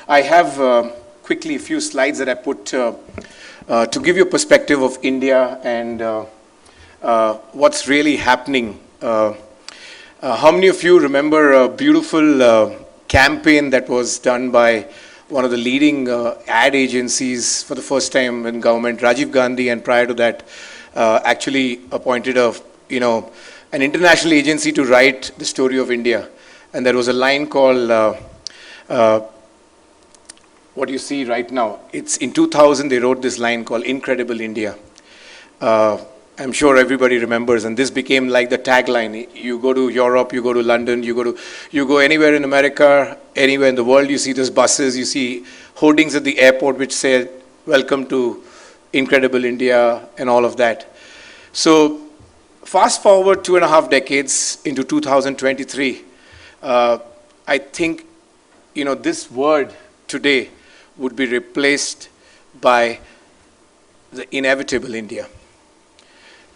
I have quickly a few slides that I put to give you a perspective of India and what's really happening. How many of you remember a beautiful campaign that was done by one of the leading ad agencies for the first time in government, Rajiv Gandhi, and prior to that, actually appointed an international agency to write the story of India. And there was a line called what you see right now. It's in 2000 they wrote this line called "Incredible India." I'm sure everybody remembers, and this became like the tagline. You go to Europe, you go to London, you go anywhere in America, anywhere in the world, you see those buses, you see hoardings at the airport which say "Welcome to Incredible India" and all of that. So fast forward 2.5 decades into 2023, I think this word today would be replaced by the inevitable India.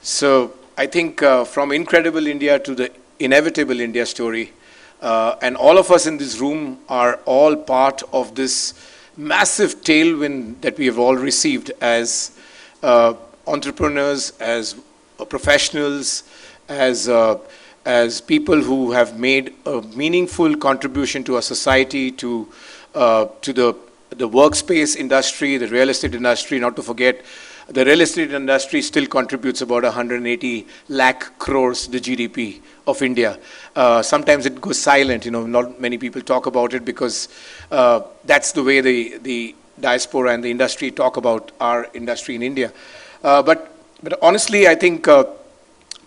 So I think from Incredible India to the inevitable India story, and all of us in this room are all part of this massive tailwind that we have all received as entrepreneurs, as professionals, as people who have made a meaningful contribution to our society, to the workspace industry, the real estate industry. Not to forget, the real estate industry still contributes about 180 lakh crores to the GDP of India. Sometimes it goes silent, not many people talk about it because that's the way the diaspora and the industry talk about our industry in India. But honestly, I think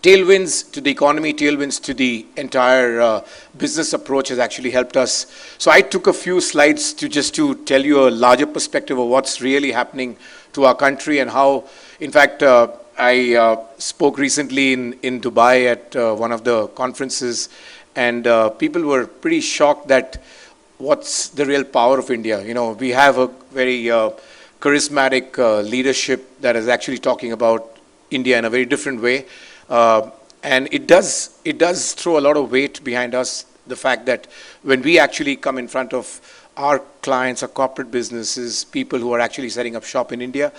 tailwinds to the economy, tailwinds to the entire business approach has actually helped us. So I took a few slides to tell you a larger perspective of what's really happening to our country and how, in fact, I spoke recently in Dubai at one of the conferences, and people were pretty shocked that what's the real power of India. We have a very charismatic leadership that is actually talking about India in a very different way. And it does throw a lot of weight behind us, the fact that when we actually come in front of our clients, our corporate businesses, people who are actually setting up shop in India,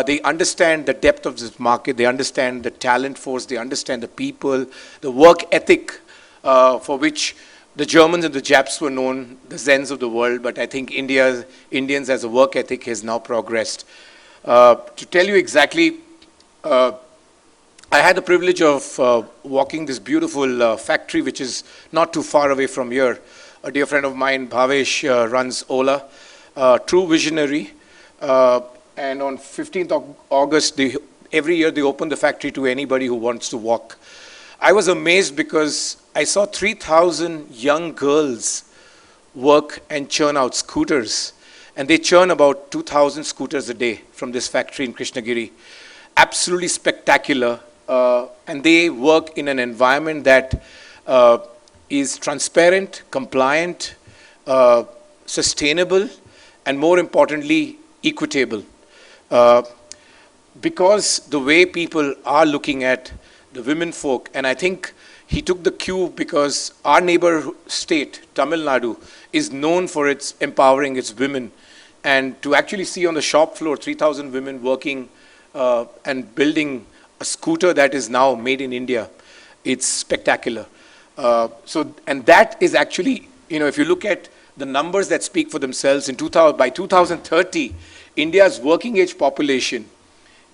they understand the depth of this market, they understand the talent force, they understand the people, the work ethic for which the Germans and the Japs were known, the Zens of the world, but I think Indians as a work ethic has now progressed. To tell you exactly, I had the privilege of walking this beautiful factory, which is not too far away from here. A dear friend of mine, Bhavesh, runs Ola, true visionary. And on 15th of August, every year they open the factory to anybody who wants to walk. I was amazed because I saw 3,000 young girls work and churn out scooters. And they churn about 2,000 scooters a day from this factory in Krishnagiri. Absolutely spectacular. And they work in an environment that is transparent, compliant, sustainable, and more importantly, equitable. Because the way people are looking at the women folk, and I think he took the cue because our neighbor state, Tamil Nadu, is known for its empowering its women. And to actually see on the shop floor 3,000 women working and building a scooter that is now made in India, it's spectacular. And that is actually, if you look at the numbers that speak for themselves, by 2030, India's working age population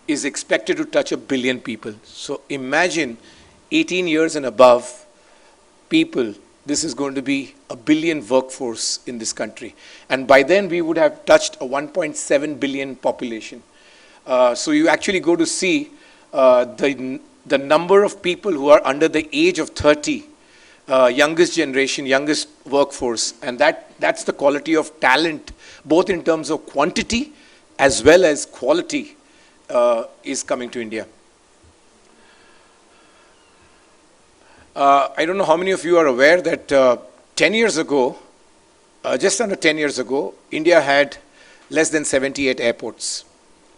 is expected to touch 1 billion people. So imagine 18 years and above people, this is going to be 1 billion workforce in this country. And by then we would have touched a 1.7 billion population. So you actually go to see the number of people who are under the age of 30, youngest generation, youngest workforce, and that's the quality of talent, both in terms of quantity as well as quality, is coming to India. I don't know how many of you are aware that 10 years ago, just under 10 years ago, India had less than 78 airports.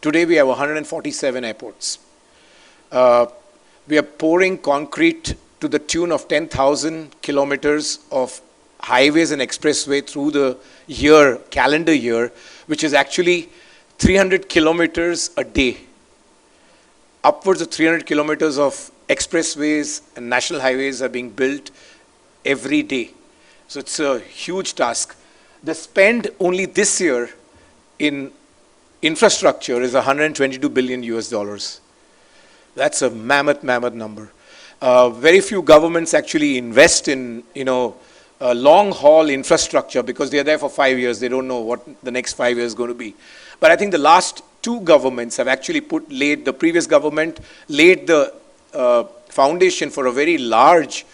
Today we have 147 airports. We are pouring concrete to the tune of 10,000 kilometers of highways and expressway through the year, calendar year, which is actually 300 kilometers a day. Upwards of 300 kilometers of expressways and national highways are being built every day. So it's a huge task. The spend only this year in infrastructure is 122 billion US dollars. That's a mammoth number. Very few governments actually invest in, long haul infrastructure because they're there for 5 years. They don't know what the next 5 years is going to be. But I think the last two governments have actually the previous government laid the foundation for a very large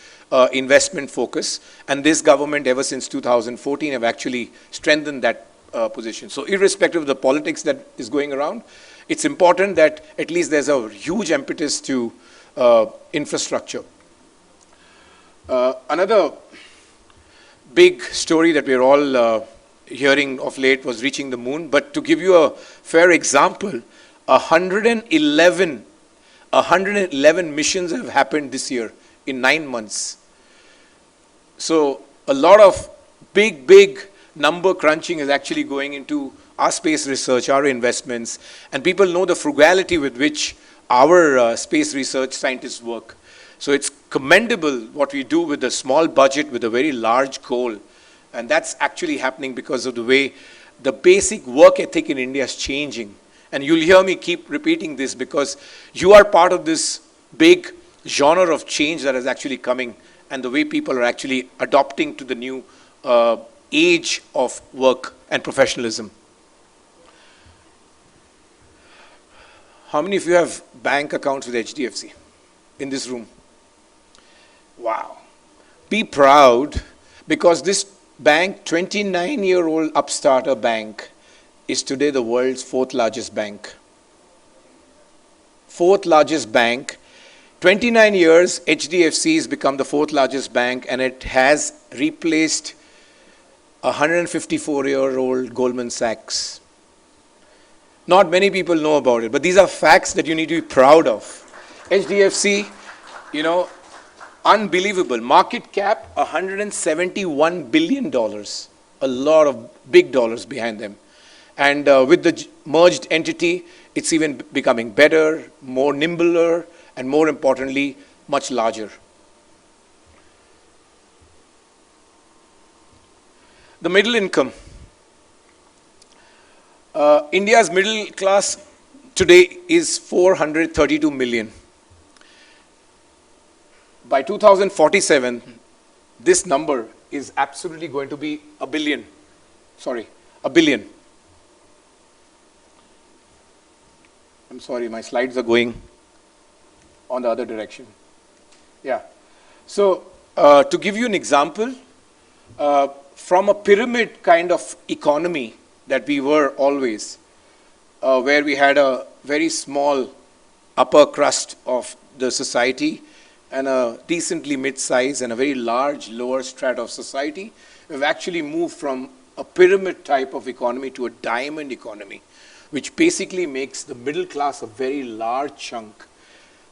investment focus. And this government, ever since 2014, have actually strengthened that position. So irrespective of the politics that is going around, it's important that at least there's a huge impetus to infrastructure. Another big story that we're all hearing of late was reaching the moon. But to give you a fair example, 111 missions have happened this year in 9 months. So a lot of big number crunching is actually going into our space research, our investments, and people know the frugality with which our space research scientists work. So it's commendable what we do with a small budget, with a very large goal. And that's actually happening because of the way the basic work ethic in India is changing. And you'll hear me keep repeating this because you are part of this big genre of change that is actually coming, and the way people are actually adopting to the new age of work and professionalism. How many of you have bank accounts with HDFC in this room? Wow. Be proud, because this bank, 29-year-old upstarter bank, is today the world's fourth largest bank. Fourth largest bank. 29 years, HDFC has become the fourth largest bank, and it has replaced 154-year-old Goldman Sachs. Not many people know about it, but these are facts that you need to be proud of. HDFC, unbelievable. Market cap, $171 billion. A lot of big dollars behind them. And with the merged entity, it's even becoming better, more nimbler, and more importantly, much larger. The middle income. India's middle class today is 432 million. By 2047, this number is absolutely going to be a billion. I'm sorry, my slides are going on the other direction. Yeah. So, to give you an example, from a pyramid kind of economy that we were always, where we had a very small upper crust of the society and a decently mid-size and a very large lower strata of society, we've actually moved from a pyramid type of economy to a diamond economy, which basically makes the middle class a very large chunk,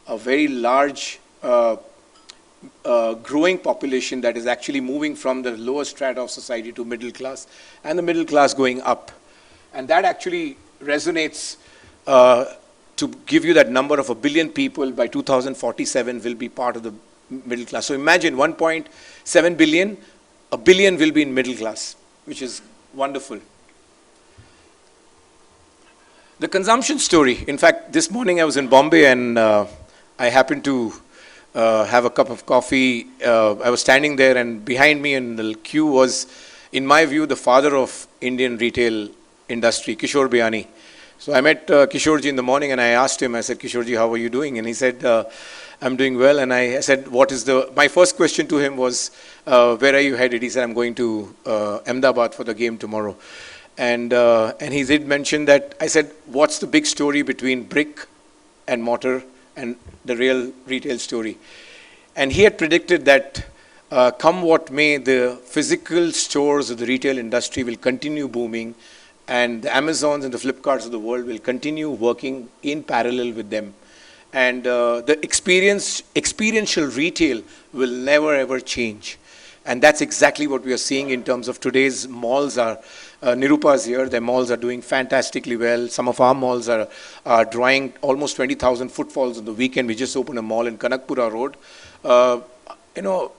a very large growing population that is actually moving from the lower strata of society to middle class, and the middle class going up. And that actually resonates to give you that number of 1 billion people by 2047 will be part of the middle class. So imagine 1.7 billion, 1 billion will be in middle class, which is wonderful. The consumption story. In fact, this morning I was in Bombay and I happened to have a cup of coffee. I was standing there, and behind me in the queue was, in my view, the father of Indian retail industry, Kishore Biani. So I met Kishorji in the morning and I asked him, I said, Kishorji, how are you doing? And he said, I'm doing well. And I said, my first question to him was, where are you headed? He said, I'm going to Ahmedabad for the game tomorrow. And he did mention that. I said, what's the big story between brick and mortar and the real retail story? And he had predicted that come what may, the physical stores of the retail industry will continue booming, and the Amazons and the Flipkarts of the world will continue working in parallel with them. And the experiential retail will never ever change. And that's exactly what we are seeing in terms of today's malls. Nirupa's here, their malls are doing fantastically well. Some of our malls are drawing almost 20,000 footfalls on the weekend. We just opened a mall in Kanakpura Road.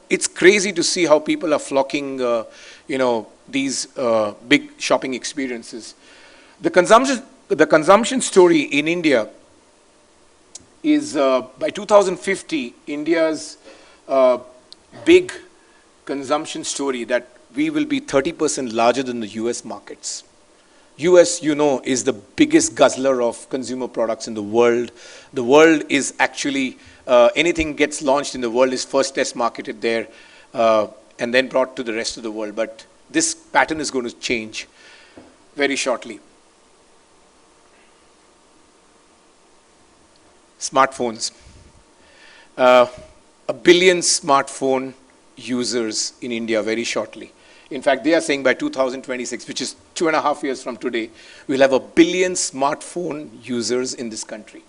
It's crazy to see how people are flocking, these big shopping experiences. The consumption story in India is by 2050, India's big consumption story that we will be 30% larger than the US markets. US, is the biggest guzzler of consumer products in the world. The world is actually, anything gets launched in the world is first test marketed there and then brought to the rest of the world. But this pattern is going to change very shortly. Smartphones. 1 billion smartphone users in India very shortly. In fact, they are saying by 2026, which is 2.5 years from today, we'll have 1 billion smartphone users in this country.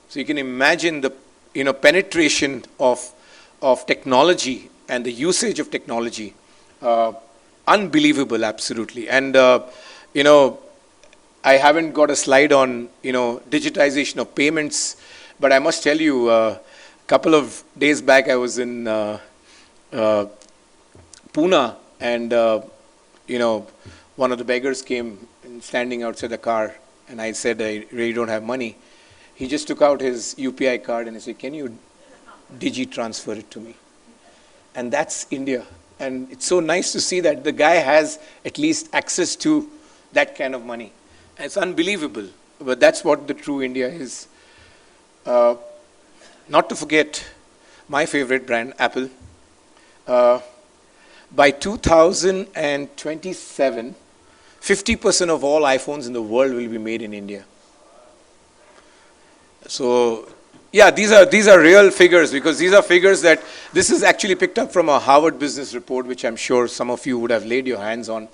So you can imagine the penetration of technology and the usage of technology. Unbelievable, absolutely. And I haven't got a slide on digitization of payments, but I must tell you, a couple of days back I was in Pune, and one of the beggars came standing outside the car, and I said, I really don't have money. He just took out his UPI card and he said, can you digi-transfer it to me? And that's India. And it's so nice to see that the guy has at least access to that kind of money. And it's unbelievable, but that's what the true India is. Not to forget my favorite brand, Apple. By 2027, 50% of all iPhones in the world will be made in India. So, yeah, these are real figures, because these are figures that this is actually picked up from a Harvard Business Report, which I'm sure some of you would have laid your hands on.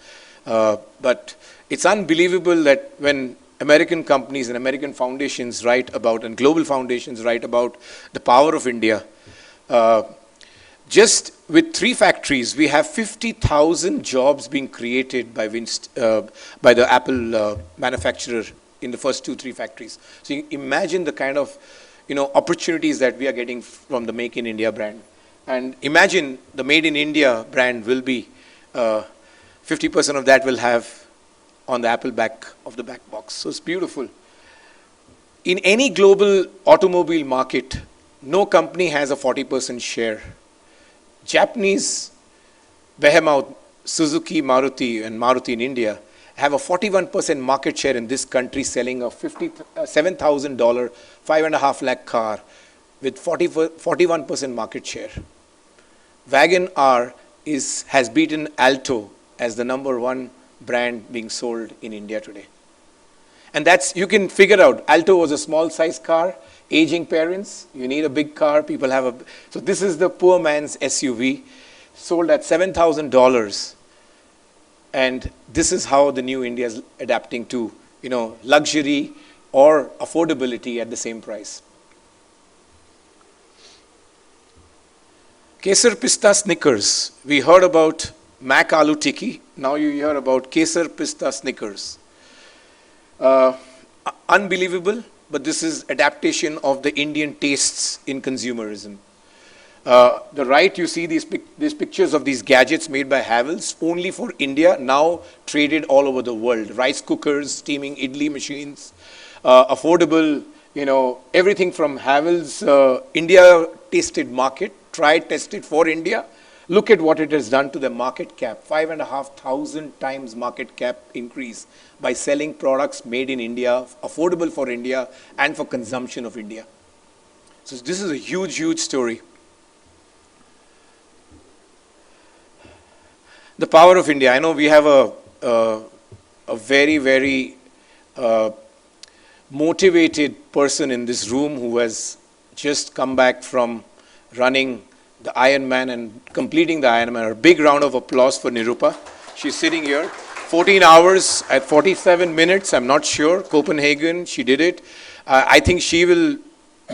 But it's unbelievable that when American companies and American foundations write about, and global foundations write about the power of India, just with 3 factories, we have 50,000 jobs being created by the Apple manufacturer in the first 2-3 factories. So you imagine the kind of opportunities that we are getting from the Make in India brand. And imagine the Made in India brand will be 50% of that will have on the Apple back of the back box. So it's beautiful. In any global automobile market, no company has a 40% share. Japanese behemoth Suzuki, Maruti, and Maruti in India have a 41% market share in this country, selling a $7,000, 5.5 lakh car with 41% market share. Wagon R has beaten Alto as the #1 brand being sold in India today. And you can figure out, Alto was a small size car, aging parents, you need a big car, people have so this is the poor man's SUV, sold at $7,000. And this is how the new India is adapting to, luxury or affordability at the same price. Kesar Pista Snickers. We heard about Mac Aloo Tikki. Now you hear about Kesar Pista Snickers. Unbelievable, but this is adaptation of the Indian tastes in consumerism. The right, you see these pictures of these gadgets made by Havells, only for India, now traded all over the world. Rice cookers, steaming idli machines, affordable, everything from Havells, India tasted market, tried, tested for India. Look at what it has done to the market cap, 5,500 times market cap increase by selling products made in India, affordable for India and for consumption of India. So this is a huge, huge story. The power of India. I know we have a very, very motivated person in this room who has just come back from running the Ironman and completing the Ironman. A big round of applause for Nirupa. She's sitting here. 14 hours at 47 minutes, I'm not sure. Copenhagen, she did it. I think she will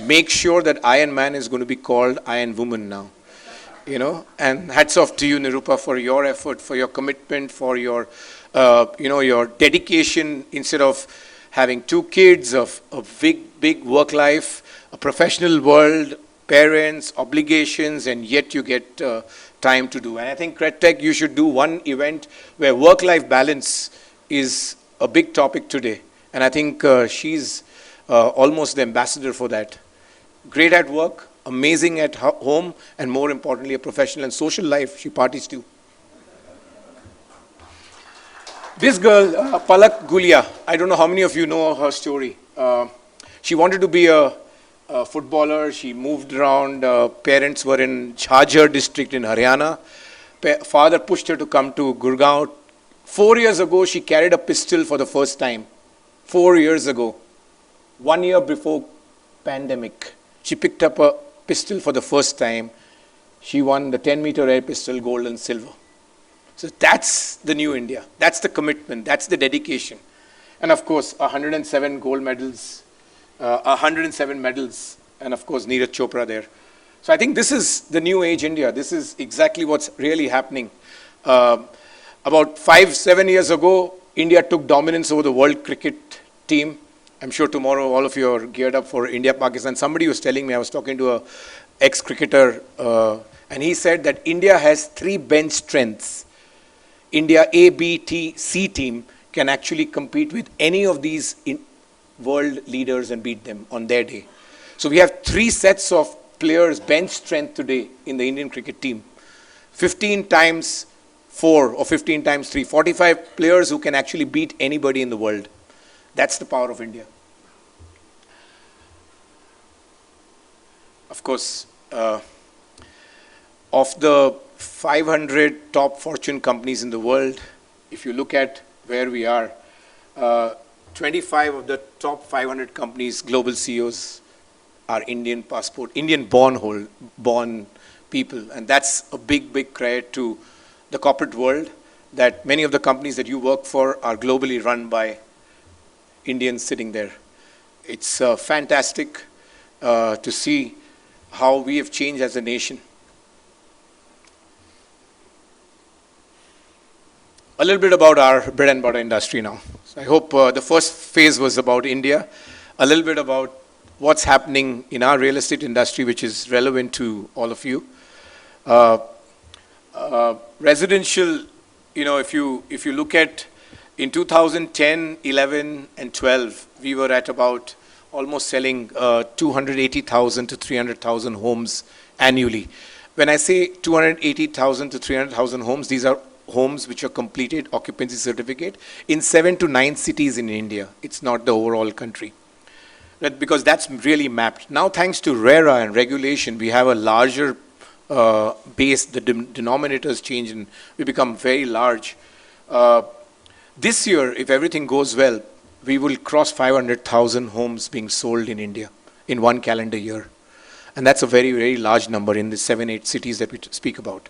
make sure that Ironman is going to be called Iron Woman now. and hats off to you, Nirupa, for your effort, for your commitment, for your, your dedication. Instead of having two kids, of a big work life, a professional world, parents, obligations, and yet you get time to do. And I think CREDTECH, you should do one event where work-life balance is a big topic today. And I think she's almost the ambassador for that. Great at work, amazing at home, and more importantly, a professional and social life she parties too. This girl, Palak Gulia, I don't know how many of you know her story. She wanted to be a footballer. She moved around. Parents were in Jhajjar district in Haryana. Father pushed her to come to Gurgaon. 4 years ago, she carried a pistol for the first time. 4 years ago. 1 year before pandemic. She picked up a pistol for the first time. She won the 10-meter air pistol, gold and silver. So that's the new India. That's the commitment. That's the dedication. And of course, 107 gold medals, 107 medals, and of course, Neeraj Chopra there. So I think this is the new age India. This is exactly what's really happening. About 5-7 years ago, India took dominance over the world cricket team. I'm sure tomorrow all of you are geared up for India-Pakistan. Somebody was telling me, I was talking to a ex-cricketer, and he said that India has 3 bench strengths. India A, B, T, C team can actually compete with any of these world leaders and beat them on their day. So we have 3 sets of players, bench strength today in the Indian cricket team. 15 times 4 or 15 times 3, 45 players who can actually beat anybody in the world. That's the power of India. Of course, of the 500 top fortune companies in the world, if you look at where we are, 25 of the top 500 companies, global CEOs, are Indian passport, Indian born people. And that's a big credit to the corporate world, that many of the companies that you work for are globally run by Indians sitting there. It's fantastic to see how we have changed as a nation. A little bit about our bread and butter industry now. So I hope the first phase was about India, a little bit about what's happening in our real estate industry, which is relevant to all of you. Residential, if you look at in 2010, 11, and 12, we were at about almost selling 280,000 to 300,000 homes annually. When I say 280,000 to 300,000 homes, these are homes which are completed occupancy certificate in 7 to 9 cities in India. It's not the overall country. Because that's really mapped. Now, thanks to RERA and regulation, we have a larger base. The denominators change and we become very large. This year, if everything goes well, we will cross 500,000 homes being sold in India in one calendar year. And that's a very large number in the 7-8 cities that we speak about.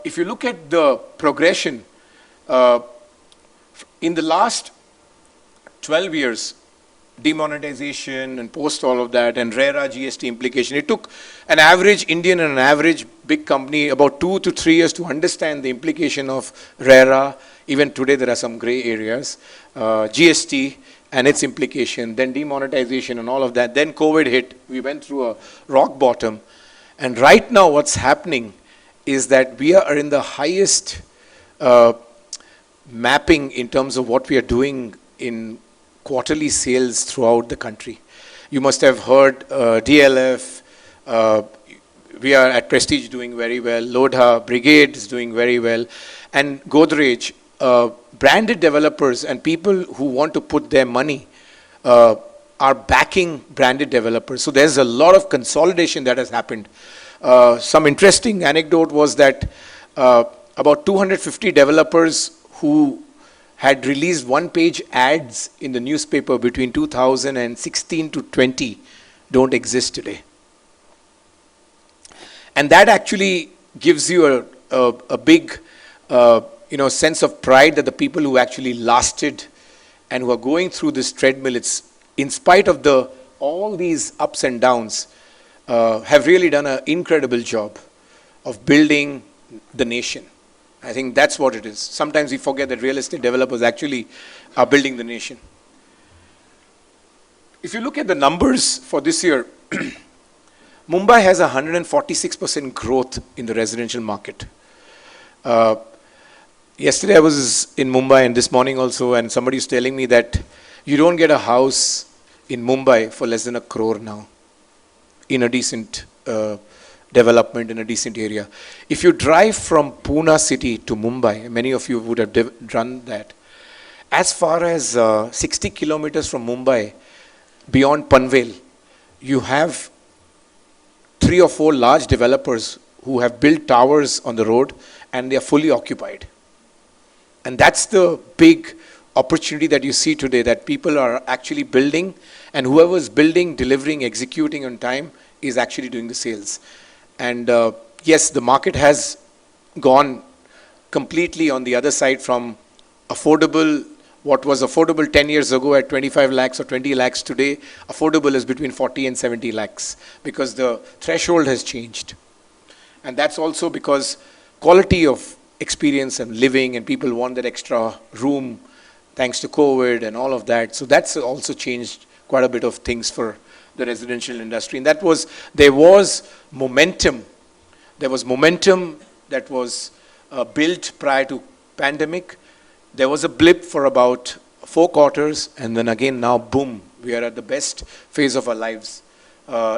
If you look at the progression, in the last 12 years, demonetization and post all of that and RERA GST implication, it took an average Indian and an average big company about 2 to 3 years to understand the implication of RERA. Even today there are some gray areas. GST and its implication, then demonetization and all of that. Then COVID hit, we went through a rock bottom. And right now what's happening is that we are in the highest mapping in terms of what we are doing in quarterly sales throughout the country. You must have heard DLF, we are at Prestige doing very well, Lodha, Brigade is doing very well, and Godrej, branded developers and people who want to put their money are backing branded developers. So there's a lot of consolidation that has happened. Some interesting anecdote was that about 250 developers who had released one-page ads in the newspaper between 2016 to 20 don't exist today. And that actually gives you a big sense of pride that the people who actually lasted and who are going through this treadmill, it's in spite of all these ups and downs, have really done an incredible job. of building the nation. I think that's what it is. Sometimes we forget that real estate developers actually are building the nation. If you look at the numbers for this year, Mumbai has 146% growth in the residential market. Yesterday I was in Mumbai and this morning also, and somebody is telling me that you don't get a house in Mumbai for less than 1 crore now in a decent development in a decent area. If you drive from Pune city to Mumbai, many of you would have done that, as far as 60 kilometers from Mumbai, beyond Panvel, you have 3 or 4 large developers who have built towers on the road and they are fully occupied. And that's the big opportunity that you see today, that people are actually building, and whoever is building, delivering, executing on time is actually doing the sales. And yes, the market has gone completely on the other side from affordable. What was affordable 10 years ago at 25 lakhs or 20 lakhs today, affordable is between 40 and 70 lakhs because the threshold has changed. And that's also because quality of experience and living, and people want that extra room thanks to COVID and all of that. So that's also changed quite a bit of things for the residential industry. And there was momentum. There was momentum that was built prior to pandemic. There was a blip for about 4 quarters, and then again now, boom, we are at the best phase of our lives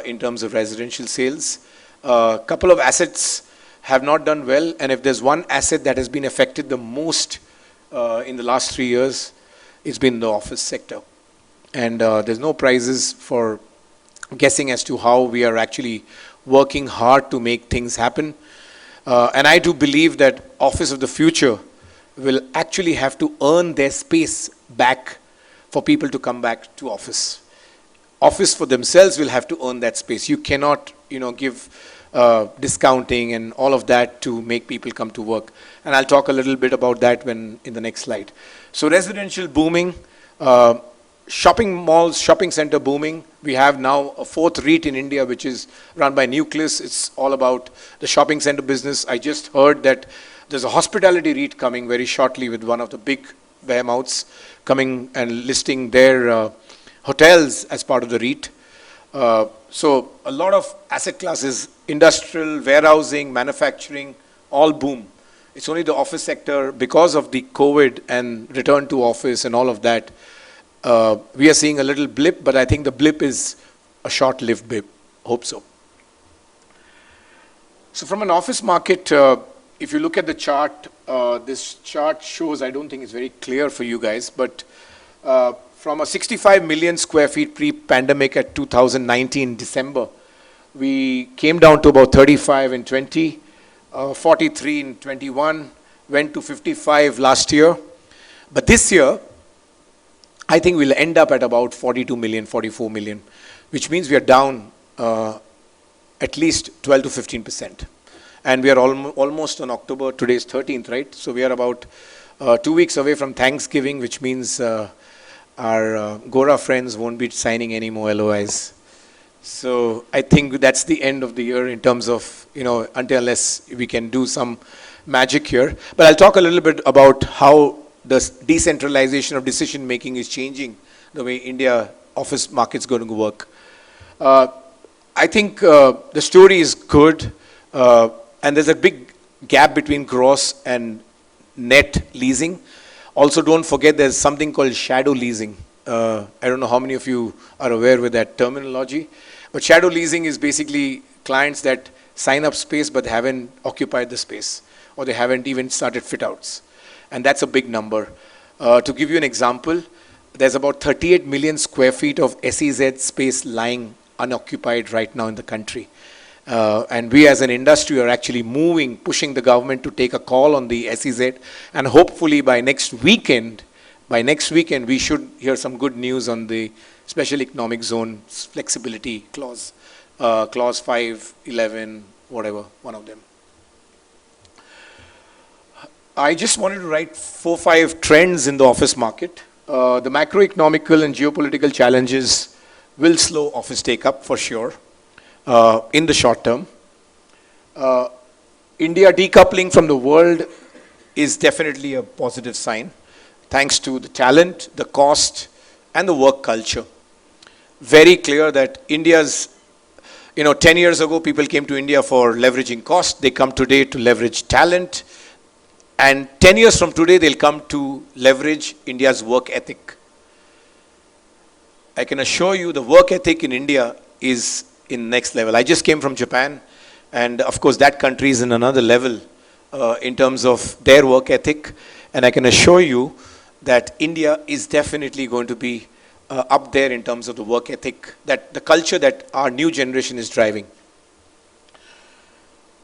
in terms of residential sales. A couple of assets have not done well, and if there's one asset that has been affected the most in the last 3 years, it's been the office sector. And there's no prizes for guessing as to how we are actually working hard to make things happen. And I do believe that office of the future will actually have to earn their space back for people to come back to office. Office for themselves will have to earn that space. You cannot, give discounting and all of that to make people come to work. And I'll talk a little bit about that in the next slide. So residential booming, shopping malls, shopping center booming. We have now a 4th REIT in India, which is run by Nucleus. It's all about the shopping center business. I just heard that there's a hospitality REIT coming very shortly with one of the big behemoths coming and listing their hotels as part of the REIT. So a lot of asset classes, industrial, warehousing, manufacturing, all boom. It's only the office sector, because of the COVID and return to office and all of that, we are seeing a little blip, but I think the blip is a short-lived blip. Hope so. So from an office market, if you look at the chart, this chart shows, I don't think it's very clear for you guys, but from a 65 million square feet pre-pandemic at 2019 December, we came down to about 35 in 20, 43 in 21, went to 55 last year. But this year, I think we'll end up at about 42 million, 44 million, which means we are down at least 12 to 15%. And we are almost on October, today's 13th, right? So we are about 2 weeks away from Thanksgiving, which means our Gora friends won't be signing any more LOIs. So I think that's the end of the year in terms of, unless we can do some magic here. But I'll talk a little bit about how the decentralization of decision making is changing the way India office market's going to work. I think the story is good, and there's a big gap between gross and net leasing. Also, don't forget there's something called shadow leasing. I don't know how many of you are aware with that terminology, but shadow leasing is basically clients that sign up space but haven't occupied the space, or they haven't even started fit outs. And that's a big number. To give you an example, there's about 38 million square feet of SEZ space lying unoccupied right now in the country. And we as an industry are actually pushing the government to take a call on the SEZ, and hopefully by next weekend we should hear some good news on the Special Economic Zone flexibility clause, clause 5, 11, whatever, one of them. I just wanted to write 4 or 5 trends in the office market. The macroeconomical and geopolitical challenges will slow office take-up for sure in the short term. India decoupling from the world is definitely a positive sign, thanks to the talent, the cost, and the work culture. Very clear that India's, 10 years ago, people came to India for leveraging cost. They come today to leverage talent. And 10 years from today, they'll come to leverage India's work ethic. I can assure you the work ethic in India is in next level. I just came from Japan, and of course that country is in another level in terms of their work ethic. And I can assure you that India is definitely going to be up there in terms of the work ethic, that the culture that our new generation is driving.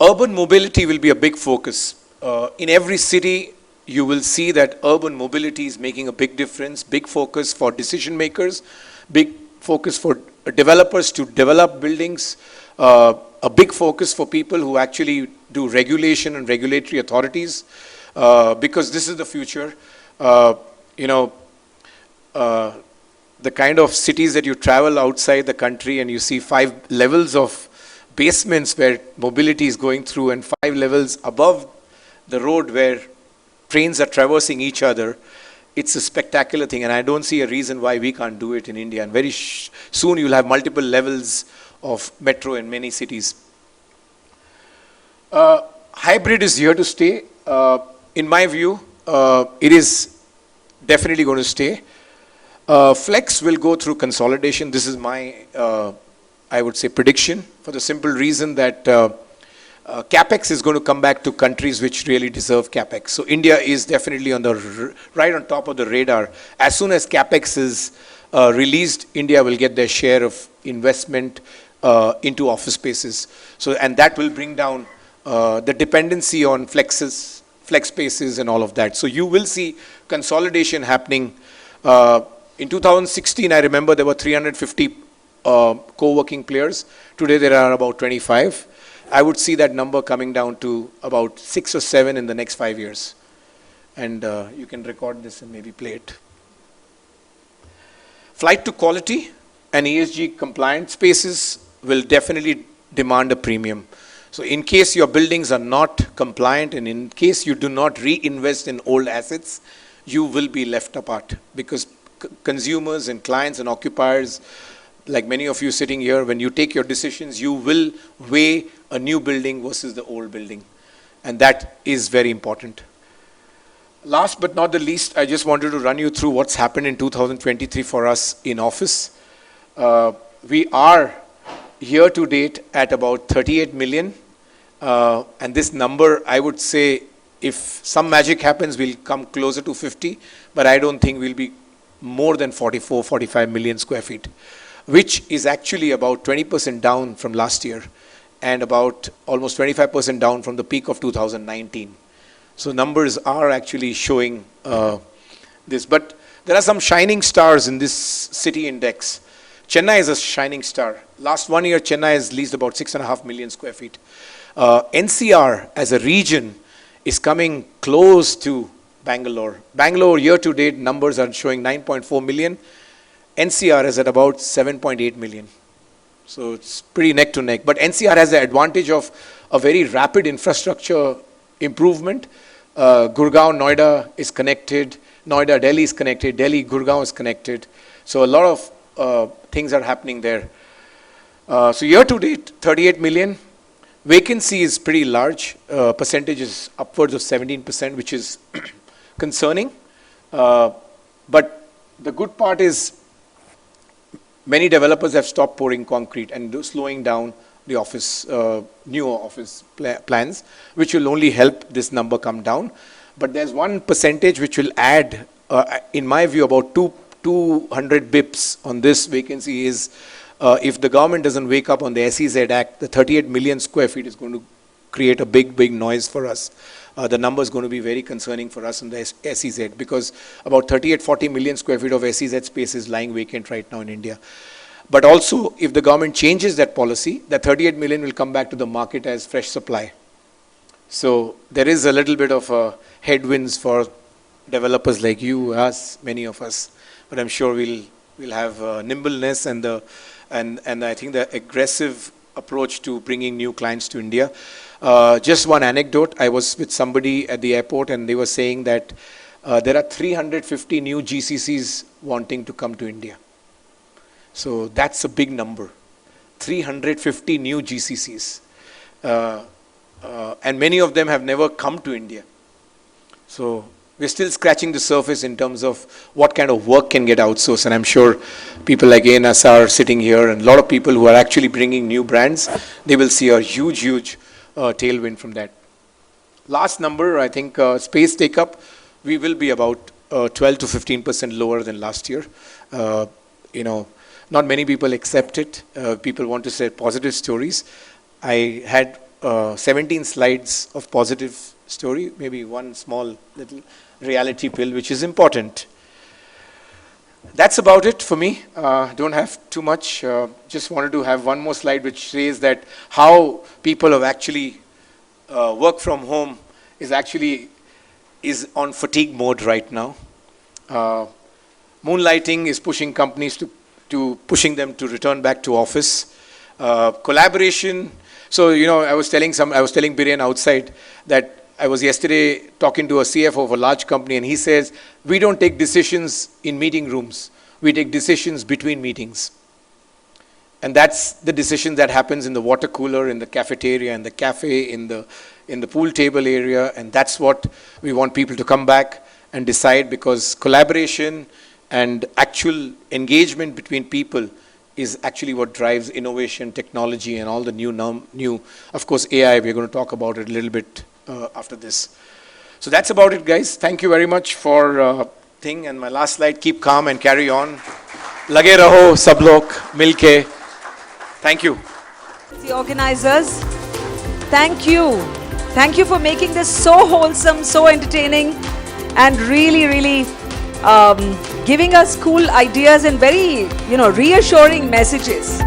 Urban mobility will be a big focus. In every city, you will see that urban mobility is making a big difference, big focus for decision makers, big focus for developers to develop buildings, a big focus for people who actually do regulation and regulatory authorities, because this is the future. The kind of cities that you travel outside the country and you see 5 levels of basements where mobility is going through and 5 levels above the road where trains are traversing each other. It's a spectacular thing, and I don't see a reason why we can't do it in India. And very soon you'll have multiple levels of metro in many cities. Hybrid is here to stay. In my view, it is definitely going to stay. Flex will go through consolidation. This is my, I would say, prediction, for the simple reason that CapEx is going to come back to countries which really deserve CapEx. So India is definitely on the right on top of the radar. As soon as CapEx is released, India will get their share of investment into office spaces. So, and that will bring down the dependency on flex spaces and all of that. So you will see consolidation happening. In 2016, I remember there were 350 co-working players. Today there are about 25. I would see that number coming down to about 6 or 7 in the next 5 years. And you can record this and maybe play it. Flight to quality and ESG compliant spaces will definitely demand a premium. So in case your buildings are not compliant and in case you do not reinvest in old assets, you will be left apart, because consumers and clients and occupiers, like many of you sitting here, when you take your decisions, you will weigh a new building versus the old building. And that is very important. Last but not the least, I just wanted to run you through what's happened in 2023 for us in office. We are year to date at about 38 million. And this number, I would say, if some magic happens, we'll come closer to 50. But I don't think we'll be more than 44, 45 million square feet, which is actually about 20% down from last year and about almost 25% down from the peak of 2019. So numbers are actually showing this. But there are some shining stars in this city index. Chennai is a shining star. Last 1 year, Chennai has leased about 6.5 million square feet. NCR as a region is coming close to Bangalore. Bangalore year to date numbers are showing 9.4 million. NCR is at about 7.8 million. So it's pretty neck to neck. But NCR has the advantage of a very rapid infrastructure improvement. Gurgaon, Noida is connected. Noida, Delhi is connected. Delhi, Gurgaon is connected. So a lot of things are happening there. So year to date, 38 million. Vacancy is pretty large. Percentage is upwards of 17%, which is concerning. But the good part is many developers have stopped pouring concrete and slowing down the office, new office plans, which will only help this number come down. But there's one percentage which will add, in my view, about 200 bips on this vacancy is if the government doesn't wake up on the SEZ Act, the 38 million square feet is going to create a big noise for us. The number is going to be very concerning for us in the SEZ, because about 38-40 million square feet of SEZ space is lying vacant right now in India. But also, if the government changes that policy, the 38 million will come back to the market as fresh supply. So there is a little bit of headwinds for developers like you, us, many of us. But I'm sure we'll have nimbleness and I think the aggressive approach to bringing new clients to India. Just one anecdote, I was with somebody at the airport and they were saying that there are 350 new GCCs wanting to come to India. So that's a big number, 350 new GCCs. And many of them have never come to India. So we're still scratching the surface in terms of what kind of work can get outsourced. And I'm sure people like ANS are sitting here and a lot of people who are actually bringing new brands, they will see a huge, huge tailwind from that. Last number, I think space take-up, we will be about 12 to 15% lower than last year. Not many people accept it. People want to say positive stories. I had 17 slides of positive story, maybe one small little reality pill, which is important. That's about it for me. Don't have too much. Just wanted to have one more slide which says that how people have actually work from home is on fatigue mode right now. Moonlighting is pushing companies to pushing them to return back to office. Collaboration. So, I was telling Biren outside that I was yesterday talking to a CFO of a large company and he says, we don't take decisions in meeting rooms. We take decisions between meetings. And that's the decision that happens in the water cooler, in the cafeteria, in the cafe, in the pool table area. And that's what we want people to come back and decide, because collaboration and actual engagement between people is actually what drives innovation, technology, and all the new, of course, AI. We're going to talk about it a little bit after this. So that's about it, guys. Thank you very much for thing. And my last slide, keep calm and carry on. Lage raho, sab log, milke. Thank you. The organizers, thank you. Thank you for making this so wholesome, so entertaining, and really, really giving us cool ideas and very, reassuring messages.